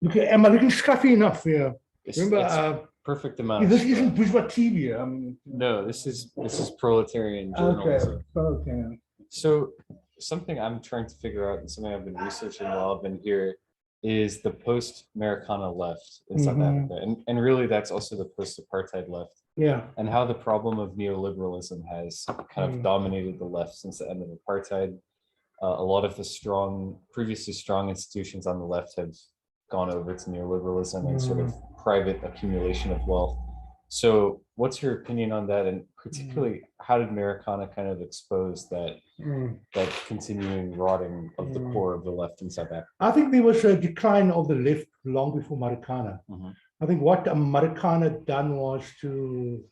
Okay, am I looking scruffy enough here? Remember, it's perfect amount. This isn't bourgeois TV. No, this is proletarian journalism. Okay. So something I'm trying to figure out and something I've been researching while I've been here is the post-Americana left in South Africa. And really that's also the post-apartheid left. Yeah. And how the problem of neoliberalism has kind of dominated the left since the end of apartheid. A lot of the previously strong institutions on the left have gone over to neoliberalism and sort of private accumulation of wealth. So what's your opinion on that? And particularly, how did Americana kind of expose that continuing rotting of the core of the left in South Africa? I think there was a decline of the left long before Marikana. I think what Marikana done was to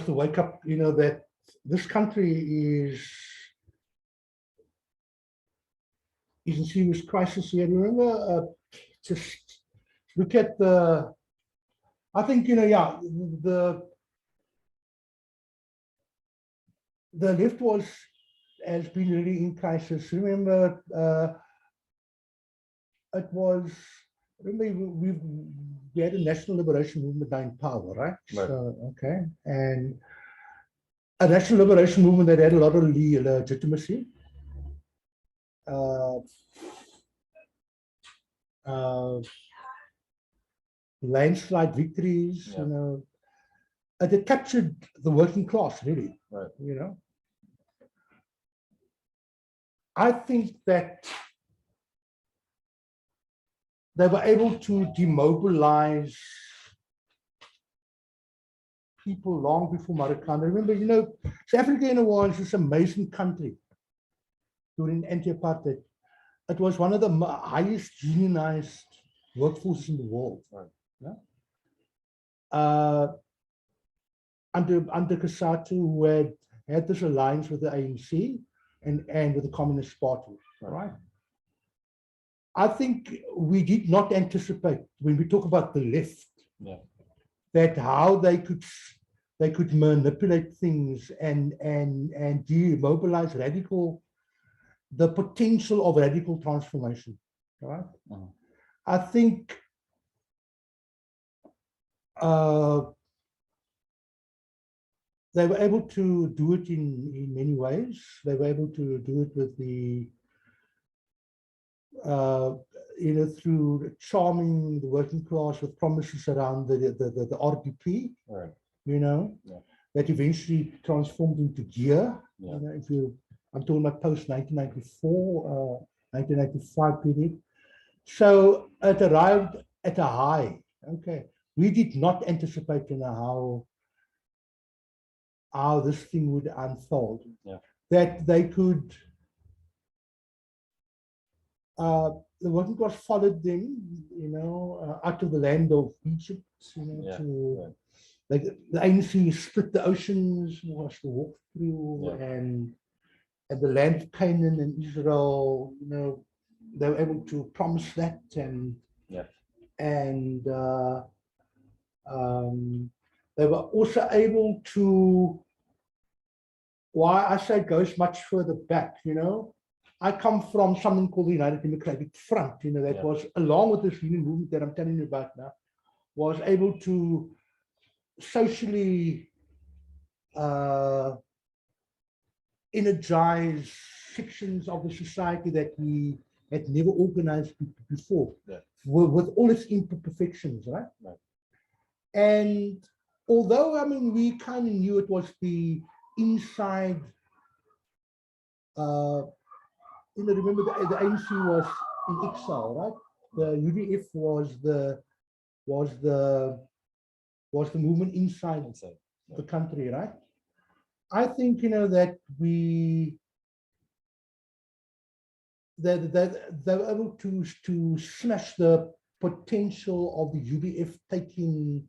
wake up, that this country is in serious crisis here. Remember, just look at I think, the left has been really in crisis. Remember, we had a national liberation movement now in power, right? So, okay. And a national liberation movement that had a lot of legitimacy. Landslide victories, it captured the working class, really. I think that they were able to demobilize people long before Marikana. Remember, South Africa was this amazing country during anti-apartheid. It was one of the highest unionized workforces in the world. Under Kasatu, who had this alliance with the ANC and with the Communist Party, right? I think we did not anticipate, when we talk about the left, that how they could manipulate things and demobilize the potential of radical transformation, right? I think they were able to do it in many ways. They were able to do it with through charming the working class with promises around the RDP, that eventually transformed into GEAR. I'm talking about post 1994, 1995 period. So it arrived at a high. Okay, we did not anticipate how this thing would unfold. That they could. The working class followed them, out of the land of Egypt, like the ANC split the oceans, was to walk through, and the land of Canaan and Israel, they were able to promise that, and they were also able to. Why I say it goes much further back, I come from something called the United Democratic Front, that was, along with this union movement that I'm telling you about now, was able to socially energize sections of the society that we had never organized before, with all its imperfections, right? And although, we kind of knew it was the inside, remember the ANC was in exile, right? The UDF was the movement inside the country, right? I think that they were able to smash the potential of the UDF taking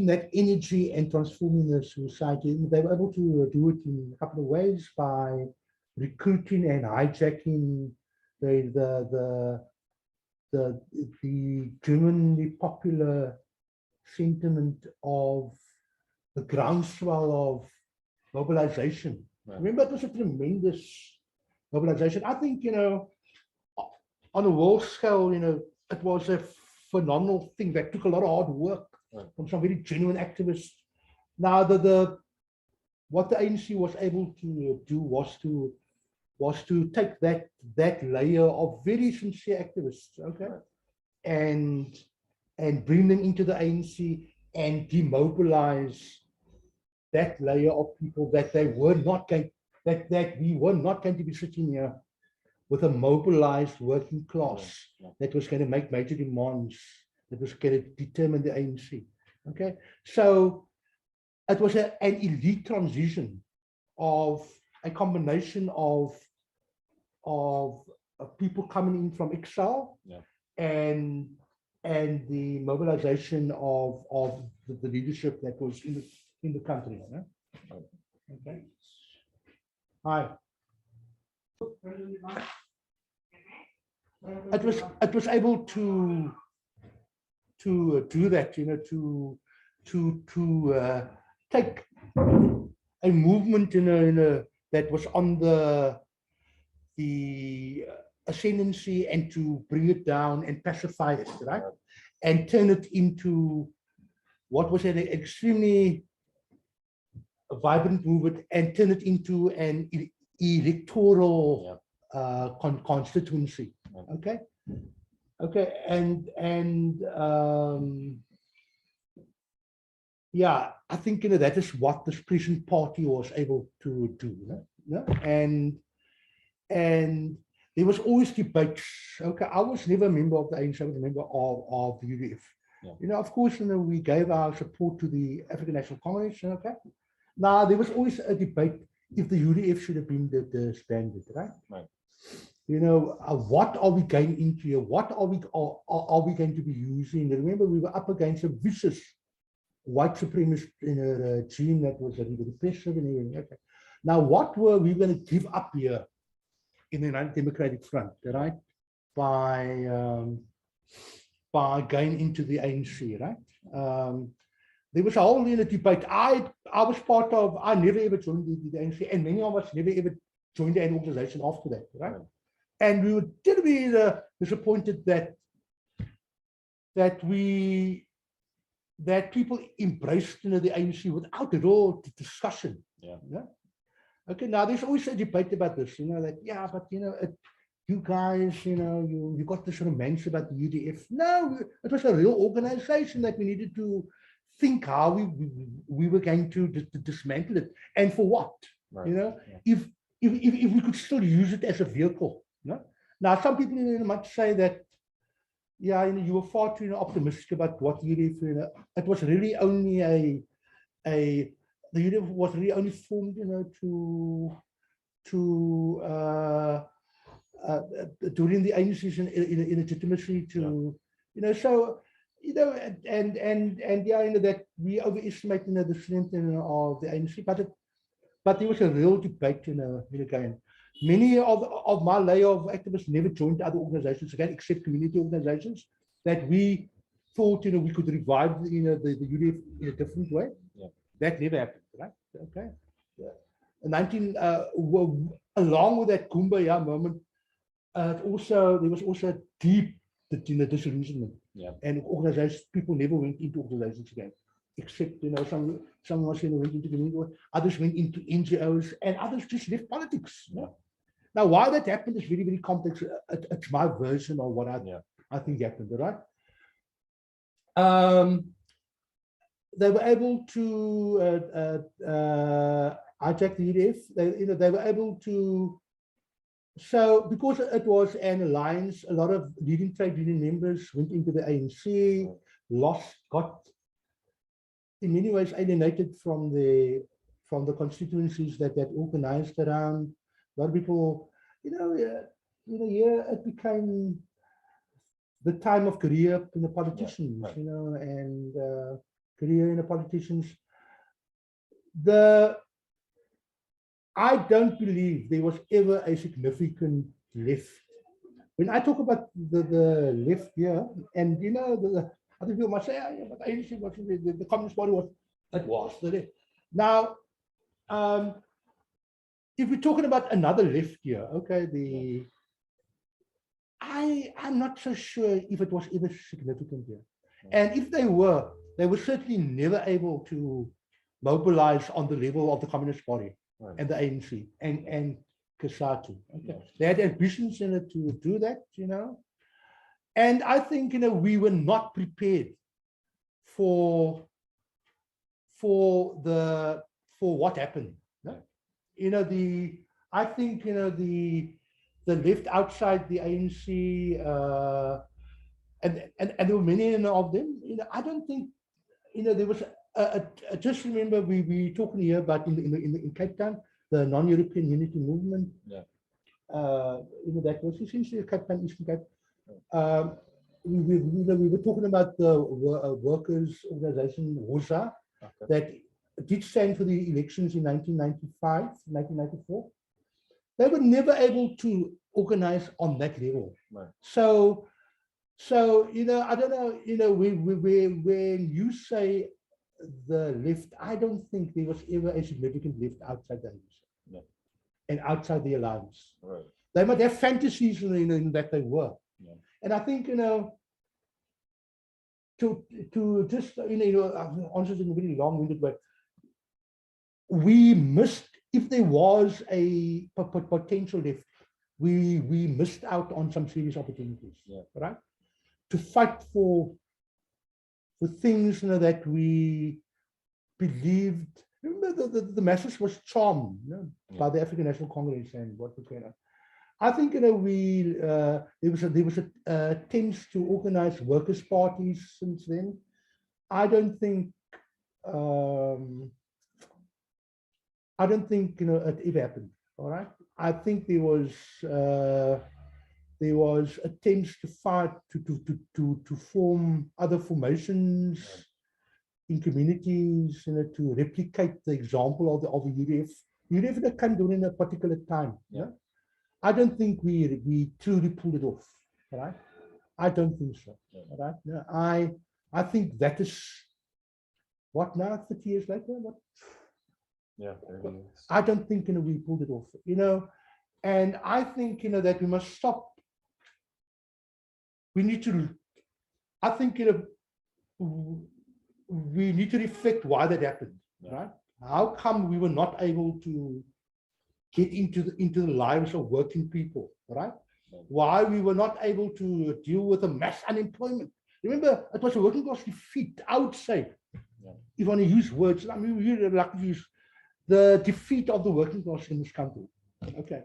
that energy and transforming the society. They were able to do it in a couple of ways, by recruiting and hijacking the genuinely popular sentiment of the groundswell of mobilization Right. Remember, it was a tremendous mobilization. I think, on a world scale, it was a phenomenal thing that took a lot of hard work Right. from some very genuine activists. Now, what the ANC was able to do was to take that layer of very sincere activists, okay, Right. and bring them into the ANC and demobilize that layer of people that they were not going that we were not going to be sitting here with a mobilized working class that was going to make major demands, that was going to determine the ANC. Okay, so it was an elite transition of a combination of people coming in from exile and the mobilization of the leadership that was in the country. Okay. Hi. It was able to do that, to take a movement that was on the ascendancy and to bring it down and pacify it, right? And turn it into what was an extremely vibrant movement and turn it into an electoral constituency. Okay. Okay. And yeah, I think that is what this present party was able to do. And there was always debates. Okay, I was never a member of the ANC, I was a member of the UDF. Of course, we gave our support to the African National Congress. Okay. Now there was always a debate if the UDF should have been the standard, right? Right. What are we going into here? What are we going to be using? Remember, we were up against a vicious white supremacist regime that was really repressive and everything. Okay. Now, what were we going to give up here in the United Democratic Front, right? By going into the ANC, right? There was a whole debate. I was part of. I never ever joined the ANC, and many of us never ever joined an organization after that, right? And we were terribly disappointed that people embraced the ANC without at all discussion. Okay, now there's always a debate about this, that but you guys, you got this romance about the UDF. No, it was a real organization that we needed to think how we were going to dismantle it, and for what? Right. If we could still use it as a vehicle. Now some people might say that, you were far too optimistic about what the UDF. It was really only the UDF was really only formed, during the ANC's illegitimacy to, so, that we overestimate, the strength of the ANC, but there was a real debate, again. Many of my layer of activists never joined other organizations again, except community organizations that we thought, we could revive, the UDF in a different way. That never happened, right? Okay. Along with that Kumbaya moment, there was also deep disillusionment. And organizations, people never went into organizations again, except some of us went into community, others went into NGOs, and others just left politics. Now, why that happened is very, very complex. It's my version of what I think happened, right? They were able to hijack the UDF. They were able to. So, because it was an alliance, a lot of leading trade union members went into the ANC, got in many ways alienated from the constituencies that organized around. A lot of people, it became the time of career in the politicians, and career in the politicians. I don't believe there was ever a significant left. When I talk about the left here, and the other people must say, but ANC was the Communist Party was the left. Now, if we're talking about another left here, okay, I'm not so sure if it was ever significant here. And if they were certainly never able to mobilize on the level of the Communist Party and the ANC and COSATU. Okay. They had ambitions in it to do that, And I think, we were not prepared for what happened. I think, the left outside the ANC, and there were many of them, I don't think, there was just remember we talking here about in Cape Town, the non-European unity movement. That was essentially a Cape Town, Eastern Cape. We were talking about the workers' organization, WOSA, that did stand for the elections in 1995, 1994. They were never able to organize on that level. Right. So I don't know, when you say the left, I don't think there was ever a significant left outside the ANC and outside the alliance. Right. They might have fantasies in that they were. Yeah. And I think, to just, I'm honestly in a really long-winded way, we missed, if there was a potential left, we missed out on some serious opportunities, right? To fight for things that we believed. Remember, the masses was charmed by the African National Congress and what was going on. I think there was attempts to organize workers' parties since then. I don't think it ever happened. All right. I think there was attempts to fight to form other formations in communities, to replicate the example of the UDF. UDF that came during a particular time. I don't think we truly pulled it off. Right? I don't think so. Right? No, I think that is what now, 30 years later. What? Yeah, 30 years. I don't think we pulled it off. And I think that we must stop. We need to. I think we need to reflect why that happened. Right? How come we were not able to get into the lives of working people? Right? Why we were not able to deal with the mass unemployment? Remember, it was a working class defeat. I would say, if you want to use words, I mean, we really like to use the defeat of the working class in this country. Okay.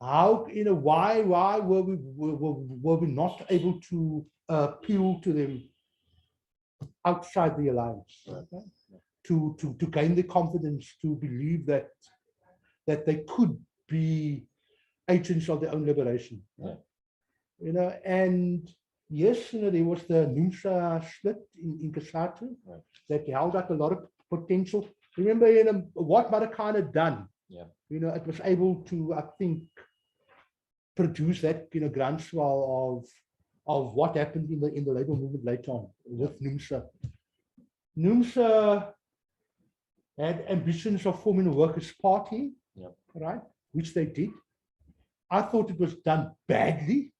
How, why were we not able to appeal to them outside the alliance? Okay? To gain the confidence to believe that they could be agents of their own liberation. And yes, there was the NUMSA split in COSATU that held up a lot of potential. Remember, what Marokkaan had done. It was able to, I think, produce that groundswell of what happened in the labor movement later on with NUMSA. NUMSA had ambitions of forming a workers' party, right? Which they did. I thought it was done badly.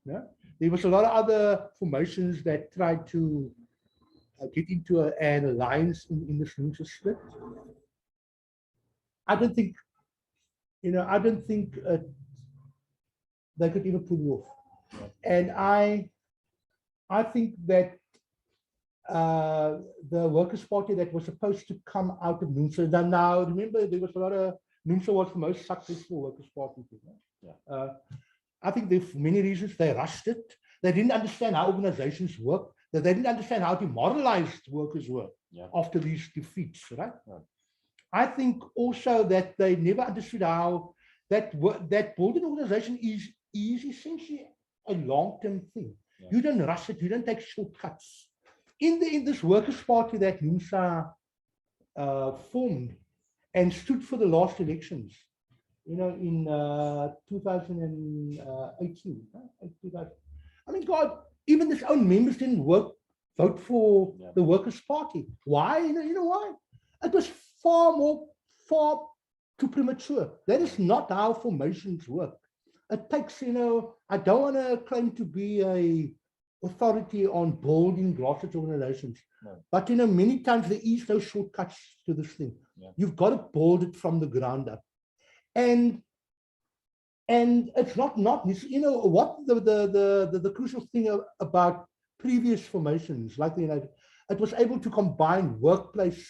There was a lot of other formations that tried to get into an alliance in the NUMSA split. I don't think they could even pull it off. And I think that the Workers' Party that was supposed to come out of NUMSA, now remember there was a lot of, NUMSA was the most successful Workers' Party. I think there for many reasons they rushed it. They didn't understand how organizations work. They didn't understand how demoralized workers were after these defeats, right? I think also that they never understood how that building organization is essentially a long-term thing. You don't rush it. You don't take shortcuts. In this Workers' Party that NUMSA formed and stood for the last elections, in 2018. I mean, God, even its own members didn't vote for the Workers' Party. Why? You know why? It was far too premature. That is not how formations work. It takes, I don't want to claim to be a authority on building grassroots organizations, but many times there is no shortcuts to this thing. You've got to build it from the ground up, and it's not what the crucial thing about previous formations like the United, it was able to combine workplace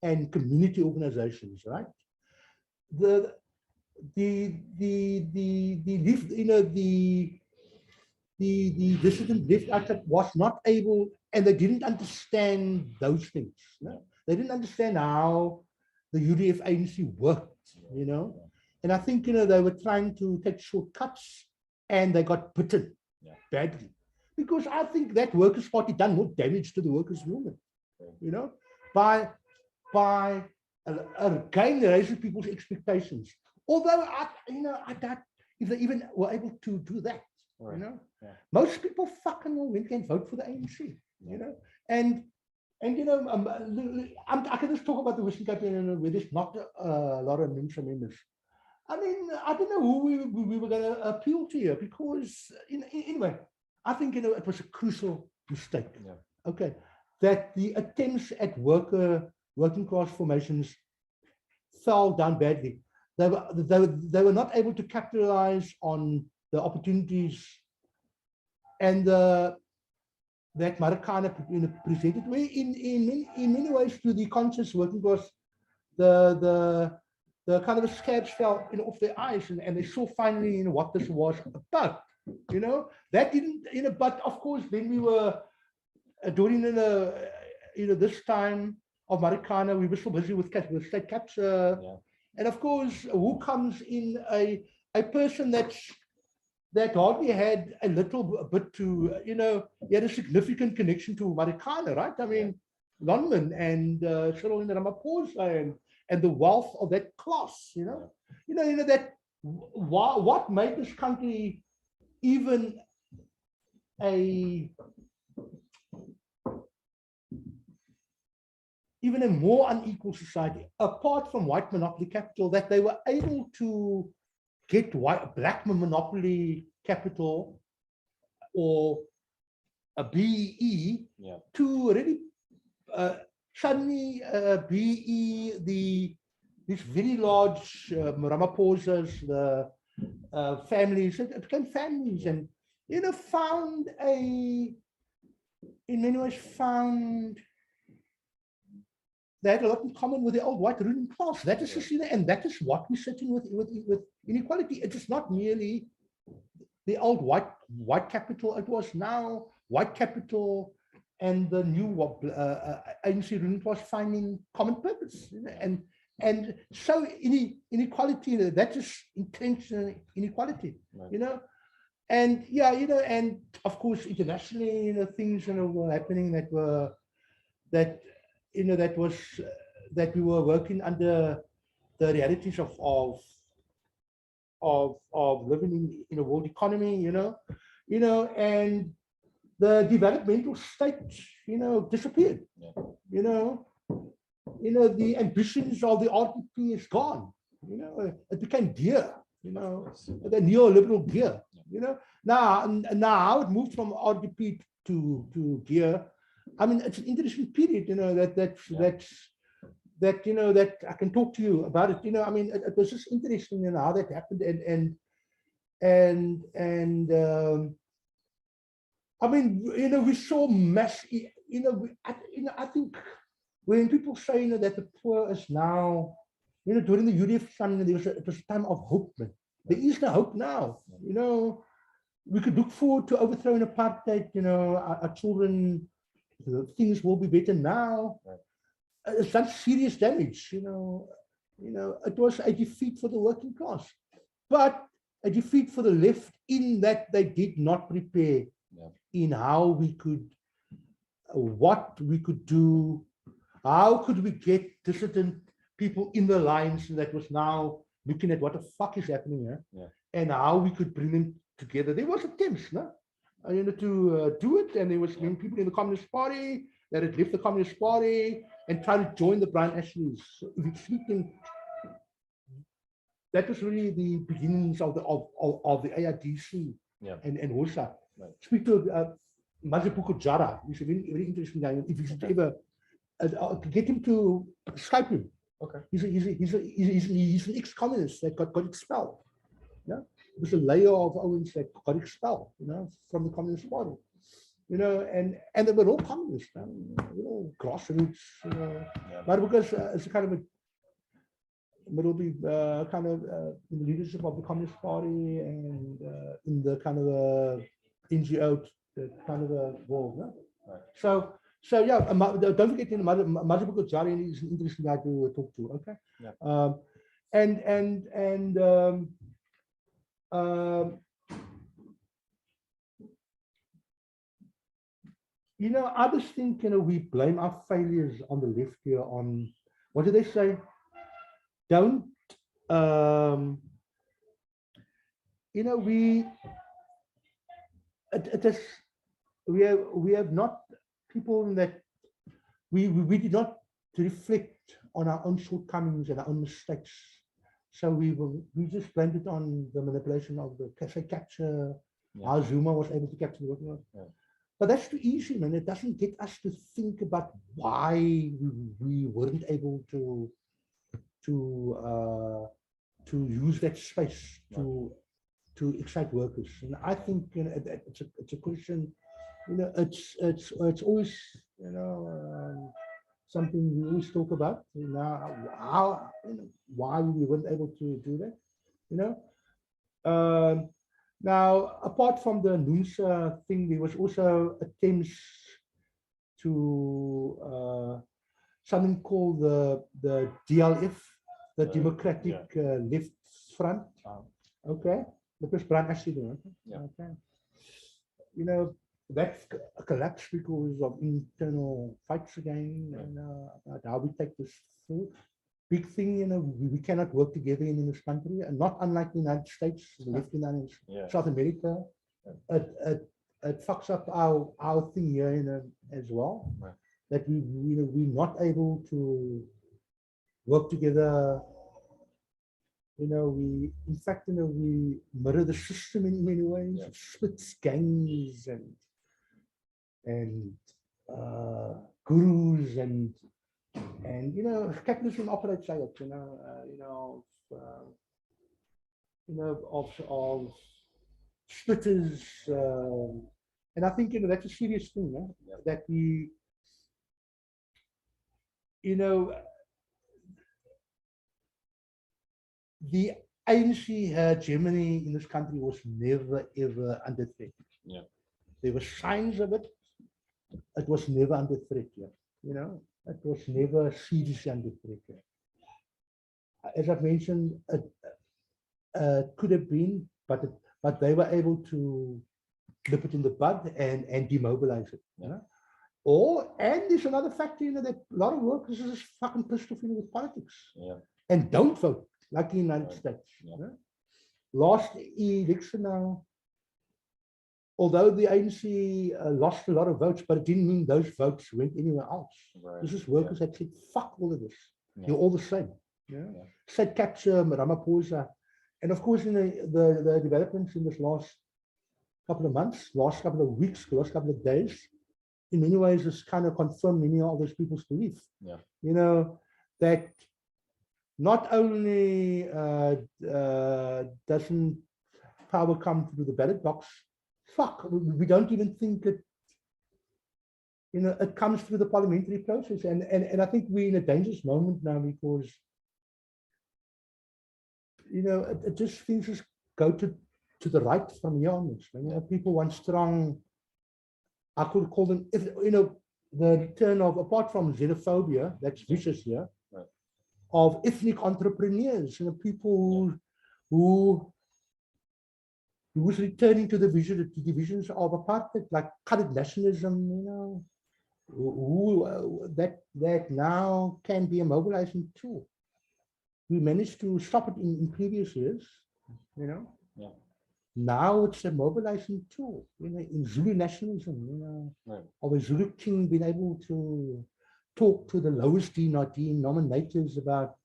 and community organizations, right? The dissident left outlet was not able, and they didn't understand those things. They didn't understand how the UDF agency worked, and I think they were trying to take shortcuts, and they got bitten badly, because I think that Workers' Party done more damage to the workers' movement, by again raising people's expectations. Although I doubt if they even were able to do that. Most people fucking went and vote for the ANC. And I can just talk about the Western Cape, where there's not a lot of members. I mean, I don't know who we were going to appeal to here, because anyway, I think it was a crucial mistake. Okay, that the attempts at working class formations fell down badly. They were not able to capitalize on the opportunities and that Marikana presented. In many ways, to the conscious working class, the kind of scabs fell off their eyes, and they saw finally what this was about. That didn't. But of course, then we were during this time of Marikana, we were so busy with state capture. And of course, who comes in a person that hardly had a little bit to, he had a significant connection to Marikana, right? I mean, Lonman and Cyril Ramaphosa and the wealth of that class, that what made this country even a more unequal society, apart from white monopoly capital, that they were able to get black monopoly capital, or a BEE, to really suddenly BEE, these very large Ramaphosas, the families, it became families, and found in many ways they had a lot in common with the old white ruling class. That is just, and that is what we're sitting with inequality. It is not merely the old white capital. It was now white capital and the new ANC ruling class finding common purpose. And so inequality, that is intentional inequality. And and of course internationally, things were happening that we were working under the realities of living in a world economy, and the developmental state, disappeared. The ambitions of the RDP is gone. It became dear, the neoliberal gear. Now it moved from RDP to gear. I mean, it's an interesting period, that I can talk to you about it. I mean, it was just interesting, how that happened, and I mean, we saw mass. I think when people say that the poor is now, during the UDF time, it was a time of hope. Man. There is no hope now. We could look forward to overthrowing apartheid. Our children. Things will be better now. It's done serious damage. It was a defeat for the working class, but a defeat for the left in that they did not prepare in how we could, what we could do, how could we get dissident people in the lines that was now looking at what the fuck is happening here, and how we could bring them together. There was attempts, no? To do it, and there was many people in the Communist Party that had left the Communist Party and tried to join the Brian Ashleys. that was really the beginnings of the AIDC and HOSA. Right. Speak to Mazibuko Jara. He's a very, very interesting guy. If you should ever get him to Skype him. Okay. He's an ex-communist that got expelled. Yeah, it was a layer of Owens that got expelled, from the Communist Party. And they were all communists, grassroots, but because it's a kind of a middle kind of in the leadership of the Communist Party and in the kind of a NGO kind of a world. Right. So yeah, don't forget Mazibuko Jari is an interesting guy to talk to. Okay. Yeah. I just think we blame our failures on the left here on what do they say? Don't we have not people that we did not reflect on our own shortcomings and our own mistakes. So we just blamed it on the manipulation of the capture, how Zuma was able to capture the working. But that's too easy, man. It doesn't get us to think about why we weren't able to use that space to excite workers. And I think it's a question. It's always something we always talk about. How why we weren't able to do that. Now, apart from the NUNSA thing, there was also attempts to something called the DLF, the Democratic Left Front. Okay, that was Brian Ashley. Okay, that collapsed because of internal fights again, and about how we take this forward. Big thing, we cannot work together in this country, and not unlike the United States, the left in South America. It fucks up our thing here as well. Right. That we're not able to work together. We in fact we mirror the system in many ways. It splits gangs and gurus and capitalism operates like it, of splitters, and I think that's a serious thing, that we, the ANC hegemony in this country was never ever under threat. Yeah, there were signs of it. It was never under threat yet. It was never seriously under threat. As I've mentioned, it could have been, but they were able to nip it in the bud and demobilize it. And there's another factor, that a lot of workers are just fucking pissed off with politics. And don't vote like the United States. Last election now, although the ANC lost a lot of votes, but it didn't mean those votes went anywhere else. Right. This is workers that said, fuck all of this. You're all the same. Said capture Ramaphosa. And of course, the developments in this last couple of months, last couple of weeks, last couple of days, in many ways, has kind of confirmed many of those people's belief. That not only doesn't power come through the ballot box, fuck, we don't even think it, it comes through the parliamentary process. And I think we're in a dangerous moment now because, it just things just go to the right from here onwards. People want strong, I could call them, the return of, apart from xenophobia, that's vicious here, of ethnic entrepreneurs, people who's returning to the divisions of apartheid, like colored nationalism, that now can be a mobilizing tool. We managed to stop it in previous years, Now it's a mobilizing tool, in Zulu nationalism, of a Zulu king being able to talk to the lowest denominators about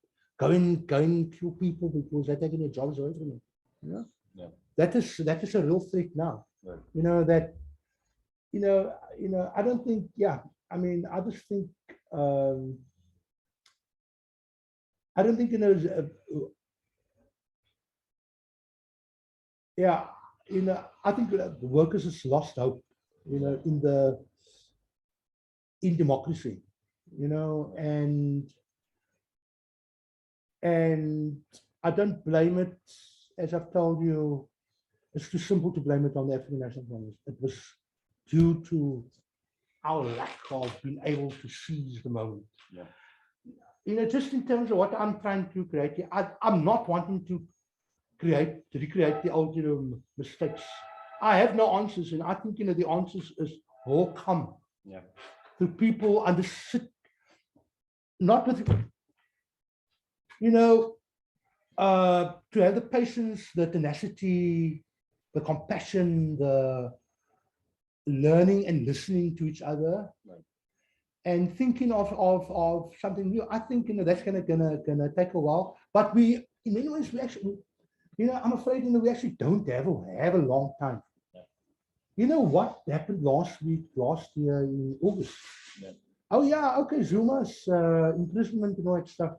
go and kill people because they're taking their jobs away from them. You know? Yeah. That is a real threat now. Right. You know, that, I don't think, I mean, I just think, I don't think, I think the workers has lost hope, in democracy, and I don't blame it, as I've told you, it's too simple to blame it on the African National Congress. It was due to our lack of being able to seize the moment. Yeah. Just in terms of what I'm trying to create here, I'm not wanting to recreate the old mistakes. I have no answers, and I think the answers will come to people understood, not with to have the patience, the tenacity, the compassion, the learning and listening to each other, and thinking of something new. I think that's gonna take a while, but in many ways we actually, I'm afraid we actually don't have a long time. You know what happened last year in August? Oh yeah, okay, Zuma's imprisonment and all that stuff.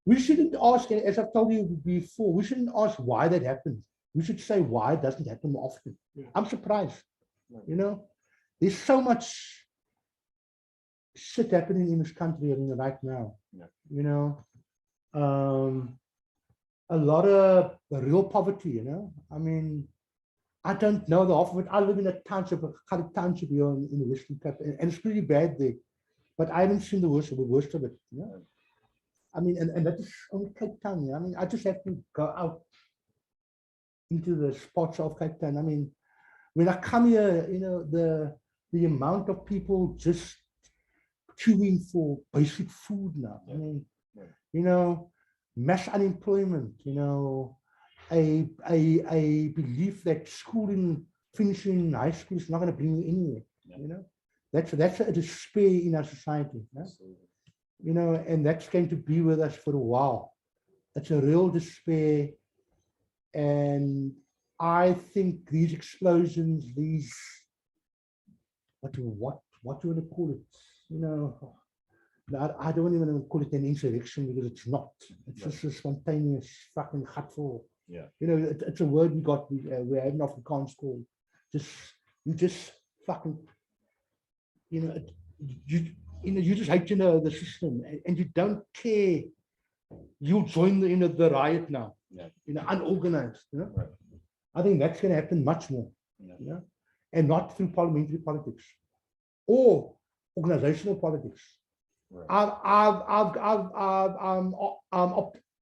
We shouldn't ask, as I've told you before, we shouldn't ask why that happened. We should say why it doesn't happen more often. I'm surprised. There's so much shit happening in this country right now. A lot of real poverty. I mean, I don't know the half of it. I live in a township here in the Western Cape, and it's pretty bad there. But I haven't seen the worst of it. I mean, and that is only Cape Town. I mean, I just have to go out into the spots of Cape Town. I mean, when I come here, the amount of people just queuing for basic food now. I mean, mass unemployment. A belief that finishing high school is not going to bring you anywhere. That's a despair in our society. And that's going to be with us for a while. It's a real despair, and I think these explosions, what do you want to call it? I don't even call it an insurrection, because it's not. It's just a spontaneous fucking hurtful. It's a word we have in Afrikaans called you just fucking you just hate the system, and you don't care. You'll join the riot now. Unorganized. I think that's going to happen much more. And not through parliamentary politics or organizational politics. I'm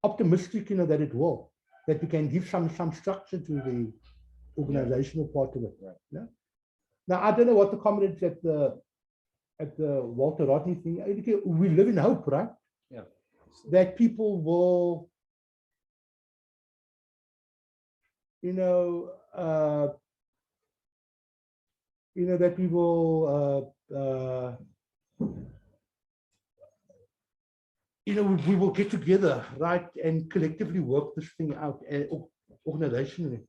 optimistic, that it will, that we can give some structure to the organizational part of it. Now, I don't know what the comrades at the Walter Rodney thing. We live in hope, right? That people will, that we will, we will get together, right, and collectively work this thing out organizationally,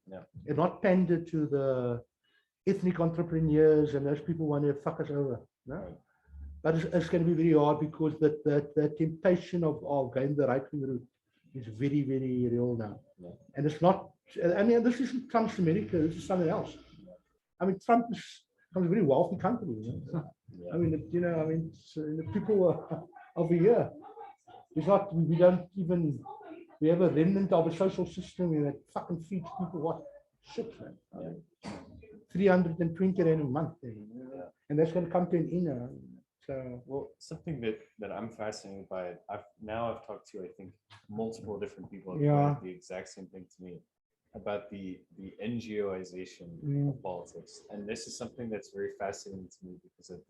and not pander to the ethnic entrepreneurs and those people want to fuck us over. But it's going to be very hard, because the temptation of going the right route is very, very real now. And it's not, I mean, this isn't Trump's America, this is something else. I mean, Trump is from a very wealthy country. I mean, the people over here, it's not, we don't even, we have a remnant of a social system that fucking feeds people what shit, man. I mean, 320 rand a month, and that's going to come to an end. So, well, something that I'm fascinated by, I've talked to, I think, multiple different people who have the exact same thing to me about the NGOization of politics, and this is something that's very fascinating to me because of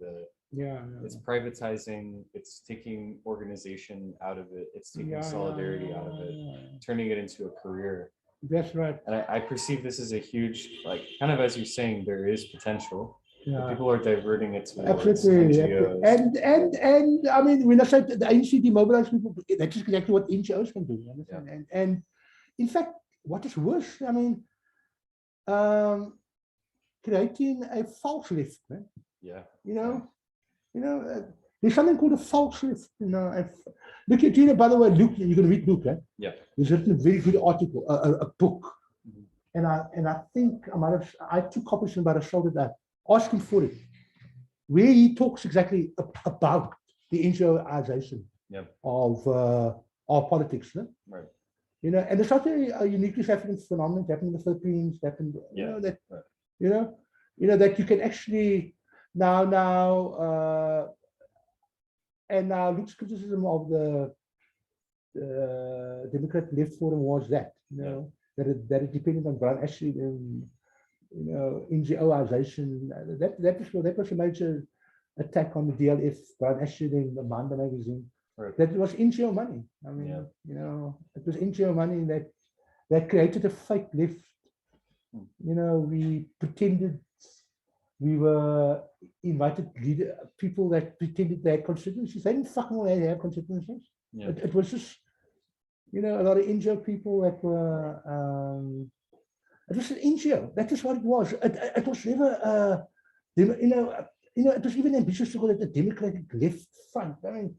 it's privatizing, it's taking organization out of it, it's taking solidarity out of it, turning it into a career. That's right. And I perceive this as a huge, like, kind of as you're saying, there is potential. But people are diverting it towards Absolutely. NGOs. And I mean, when I say the ANC demobilize people, that's exactly what NGOs can do. You understand? And in fact, what is worse, I mean, creating a false left, man. Yeah. There's something called a false left. Look at by the way, Luke, you're going to read Luke, eh? Yeah. He's written a very good article, a book. And I think I took copies but I sold it out. Ask him for it. Where he talks exactly about the NGOization of politics. No? Right. And it's not a uniquely South African phenomenon happening in the Philippines, that you can actually now Luke's criticism of the Democrat Left Forum was that, that it depended on Brian Ashley and NGOization. That was a major attack on the DLF, Brian Ashley in the Manda magazine. Right. That was NGO money. I mean, it was NGO money that created a fake left. We pretended we were invited people that pretended they had constituencies. They didn't fucking want to have constituencies. Yeah. It was just, a lot of NGO people that were. It was an NGO. That is what it was. It was never, it was even ambitious to call it the Democratic Left Front. I mean,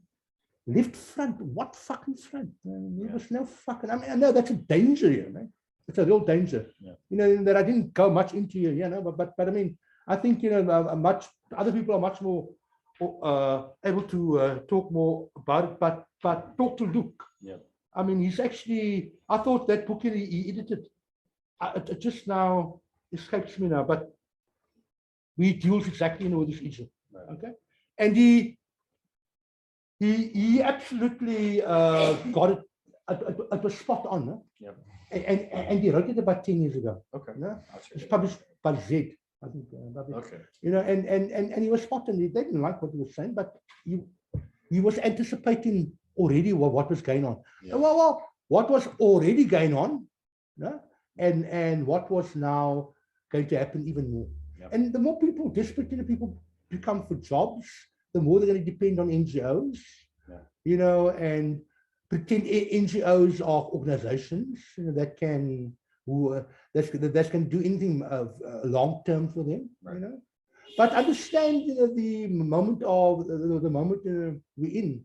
left front, what fucking front? There was no fucking. I mean, I know that's a danger here, man. It's a real danger. Yeah. That I didn't go much into here, but I mean, I think other people are much more able to talk more about it. But talk to Luke. Yeah. I mean, he's actually. I thought that book he edited. It just now escapes me now, but he deals exactly with this issue. Right. Okay, and he absolutely got it. It was spot on. No? Yeah. And he wrote it about 10 years ago. Okay. It's published by Z, I think. Okay. And he was spot on. They didn't like what he was saying, but he was anticipating already what was going on. Yeah. Well, what was already going on, and what was now going to happen even more. Yeah. And the more desperate people become for jobs, the more they're going to depend on NGOs, and pretend NGOs are organizations that can that can do anything long term for them. Right. But understand the moment of the moment we're in.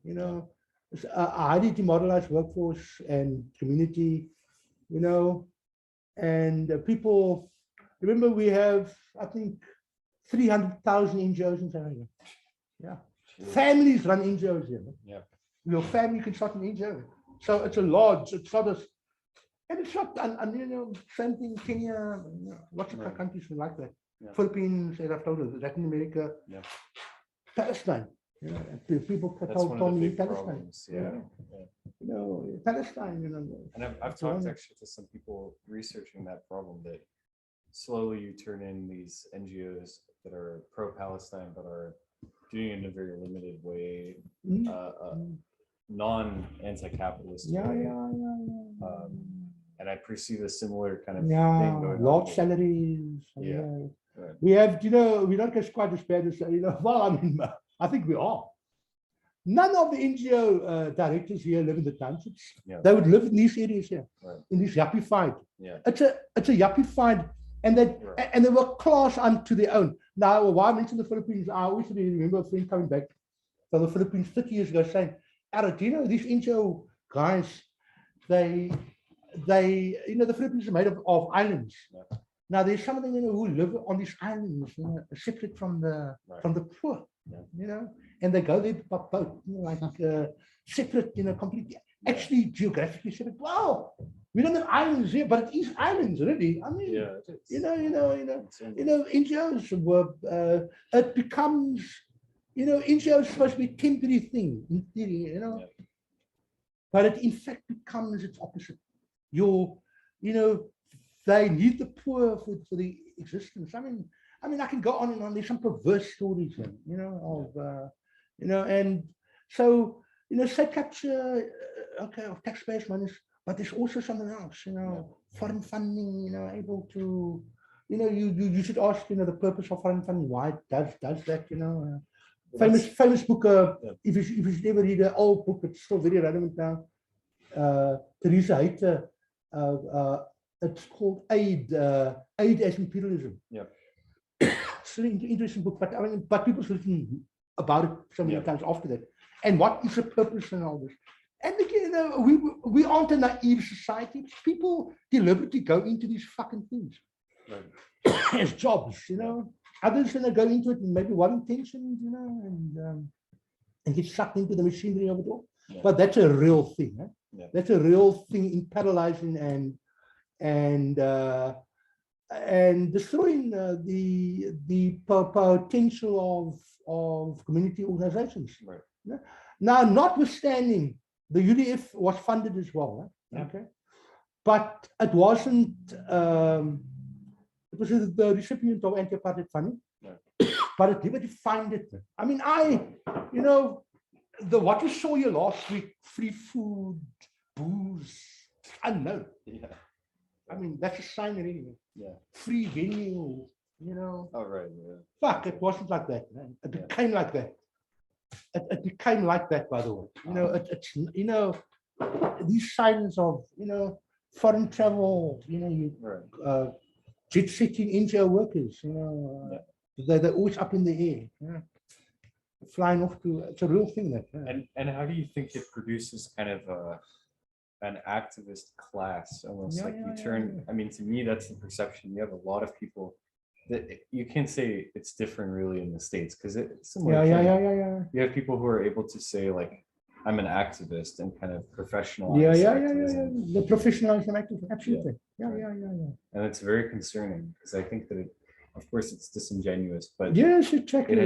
It's a highly demoralized workforce and community. And people. Remember, we have, I think, 300,000 NGOs in South Africa. Yeah. Families run NGOs here. Yeah. Your family can start an NGO. So it's a large, it's not and it's not, same thing, Kenya, lots of countries like that. Yeah. Philippines, as I've told you, Latin America, Palestine. People told me Palestine. Palestine, And I've talked actually to some people researching that problem that slowly you turn in these NGOs that are pro-Palestine but are doing it in a very limited way, non-anti-capitalist way. And I perceive a similar kind of thing going on. Large salaries. Yeah. Right. We have, we don't get quite as bad as, well, I mean, I think we are. None of the NGO directors here live in the townships. Yeah. They would live in these areas here, in this yuppified. Yeah. It's a yuppified. And they were class unto their own. Now, why I mentioned the Philippines, I always remember a friend coming back from the Philippines 30 years ago saying, Ara, do you know these NGO guys, the Philippines is made of islands. Yeah. Now, there's some of them who live on these islands, separate from the poor, and they go there by boat, separate, completely, actually geographically separate. Wow. We don't have islands here, but it is islands, really. I mean, NGOs were, it becomes, NGOs is supposed to be a temporary thing, in theory, but it in fact becomes its opposite. They need the poor for the existence. I mean, I can go on and on. There's some perverse stories, and so, state capture, of taxpayers' money. But there's also something else, foreign funding, able to, you should ask, the purpose of foreign funding. Why does that, famous book. If you should ever read an old book, it's still very relevant now. Theresa Hayter, it's called Aid as Imperialism. Yeah. It's an interesting book, but people's written about it so many times after that. And what is the purpose and all this? And again, we aren't a naive society. People deliberately go into these fucking things as jobs, Others go into it and maybe one intention, and get sucked into the machinery of it all. Yeah. But that's a real thing. Yeah. That's a real thing in paralyzing and destroying the potential of community organizations. Right. Yeah? Now, notwithstanding, the UDF was funded as well. Yeah. Okay, but it wasn't. It was the recipient of anti-apartheid funding, but it never defined it. I mean, what you saw here last week, free food, booze, unknown. Yeah. I mean, that's a sign already. Yeah. Free venue, Oh, right. Yeah. Fuck, it wasn't like that, man. It became like that. It became like that, by the way. It's these signs of, foreign travel, jet setting NGO workers, they're always up in the air, flying off to, it's a real thing. That. And how do you think it produces kind of an activist class, almost I mean, to me, that's the perception. You have a lot of people that you can't say it's different really in the States, because it's similar. You have people who are able to say, like, I'm an activist and kind of professionalize activism. The professionalism activism, absolutely. Yeah. And it's very concerning, because I think that of course it's disingenuous, but yes, exactly.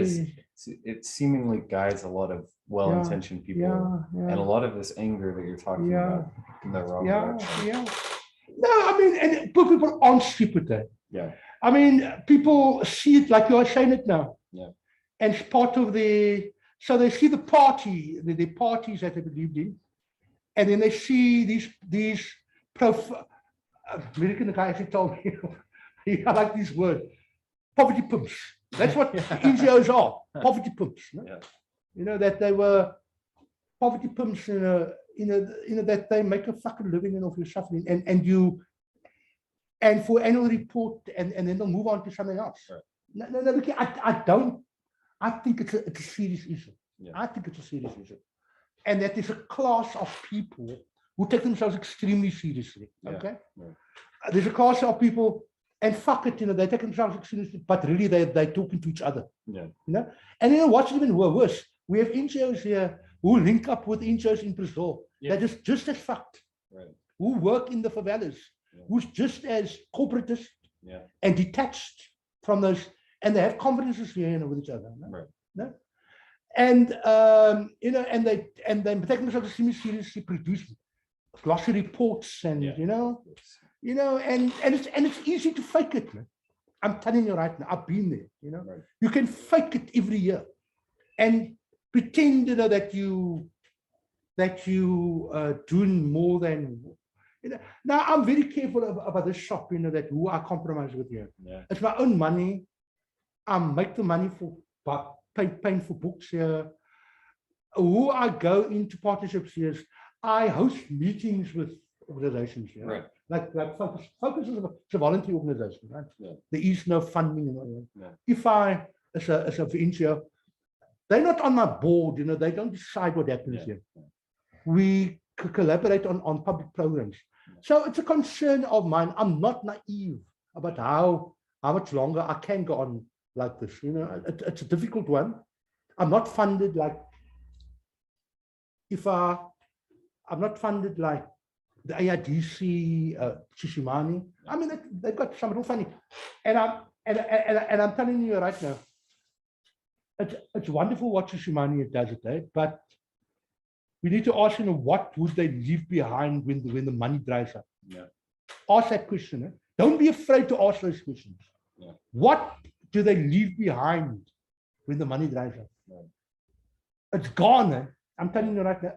It seemingly guides a lot of well-intentioned people, and a lot of this anger that you're talking about in the wrong direction. No, I mean, and people aren't stupid there. Yeah. I mean, people see it like you are saying it now. Yeah. And it's part of so they see the parties that they believed in, and then they see these American guy actually told me, I like this word, poverty pimps. That's what NGOs are, poverty pimps. That they were poverty pimps that they make a fucking living off your suffering, and for annual report, and then they'll move on to something else. Right. No, look, I think it's a serious issue. Yeah. I think it's a serious issue. And that there's a class of people who take themselves extremely seriously. Okay? Yeah. There's a class of people, and fuck it, they take themselves seriously, but really they're talking to each other. Yeah. And what's even worse, we have NGOs here who link up with NGOs in Brazil that is just as fucked. Right. Who work in the favelas, who's just as corporatist and detached from those, and they have confidences here with each other. Right. No? And and they take themselves seriously, produce glossy reports, and and it's easy to fake it, man. I'm telling you right now, I've been there. Right. You can fake it every year and pretend that you doing more than Now I'm very careful about this shop, that who I compromise with here. Yeah. It's my own money. I make the money for paying for books here. Who I go into partnerships here is I host meetings with organizations here. Right. Like Focus is a volunteer organization, right? Yeah. There is no funding. If I, as a NGO, they're not on my board, they don't decide what happens here. We collaborate on public programs. So it's a concern of mine. I'm not naive about how much longer I can go on like this. It's a difficult one. I'm not funded like I'm not funded like the AIDC, Shishimani. I mean, they've got some real funding, and I'm telling you right now, it's wonderful what Shishimani does today, but we need to ask, what would they leave behind when the money dries up? Yeah. Ask that question. Don't be afraid to ask those questions. Yeah. What do they leave behind when the money dries up? Yeah. It's gone. I'm telling you right now.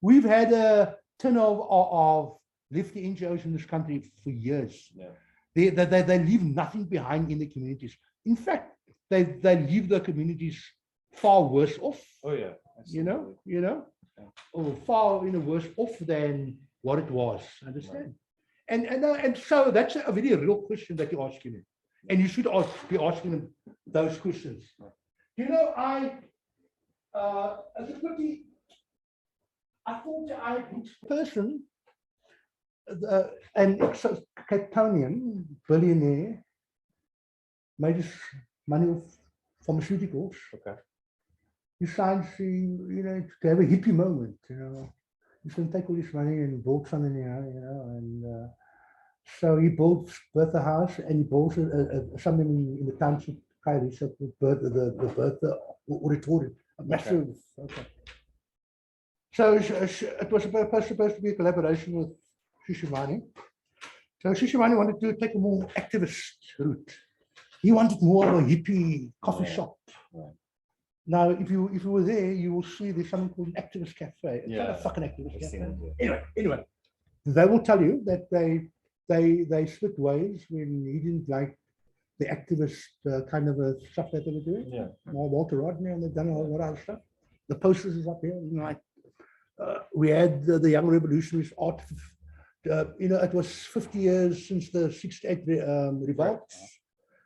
We've had a turnover of lefty NGOs in this country for years. Yeah. They leave nothing behind in the communities. In fact, they leave the communities far worse off. Oh yeah. You know, or far worse off than what it was. Understand? Right. And so that's a very real question that you're asking him, and you should be asking him those questions. Right. As a quickie, I thought I person, an Cape Townian billionaire, made his money off pharmaceuticals. Okay. He decides to have a hippie moment. He's going to take all this money and build something and so he built Bertha House, and he built something in the township, the Bertha Auditorium, a massive. Okay. So it was supposed to be a collaboration with Shishimani. So Shishimani wanted to take a more activist route. He wanted more of a hippie coffee shop. Right. Now, if you were there, you will see there's something called an activist cafe. It's not a fucking activist cafe. Anyway, they will tell you that they split ways when he didn't like the activist kind of stuff that they were doing. Yeah. Walter Rodney, and they've done a lot of other stuff. The posters is up here. We had the Young Revolutionaries art. It was 50 years since the 68 revolt.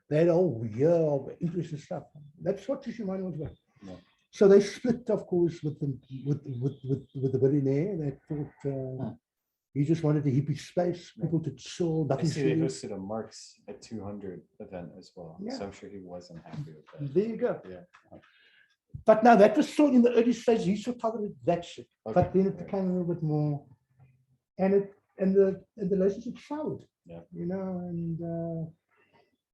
They had a whole year of interesting stuff. That's what Shishimani was about. Yeah. So they split, of course, with the billionaire. They thought he just wanted a hippie space, people to chill. I see they hosted a Marx at 200 event as well. Yeah. So I'm sure he wasn't happy with that. There you go. Yeah. But now that was still in the early stages. He still tolerated that shit. Okay. But then it became a little bit more, and the relationship soured. Yeah.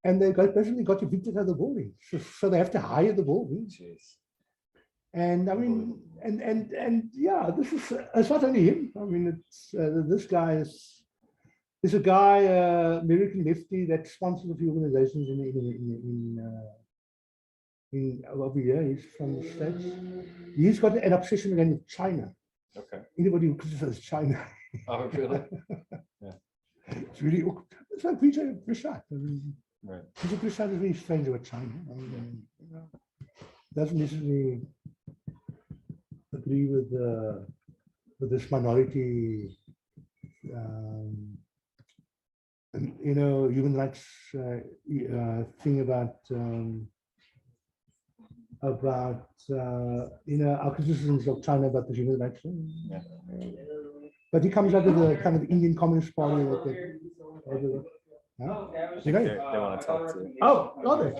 And they basically got evicted out of the building, so they have to hire the building. Jeez. And I mean, and yeah, it's not only him. I mean, it's this guy is a guy, American lefty that sponsors a few organizations in over here. He's from the States. He's got an obsession again with China. Okay. Anybody who criticizes China. Oh, really? Yeah. It's really awkward. It's like Vijay Prashad. Right. Vijay Prashad is very strange about China. Doesn't necessarily agree with this minority, human rights thing about our criticisms of China about the human rights thing. Yeah. But he comes out of the kind of Indian Communist Party. They want to talk to you. Oh, are they?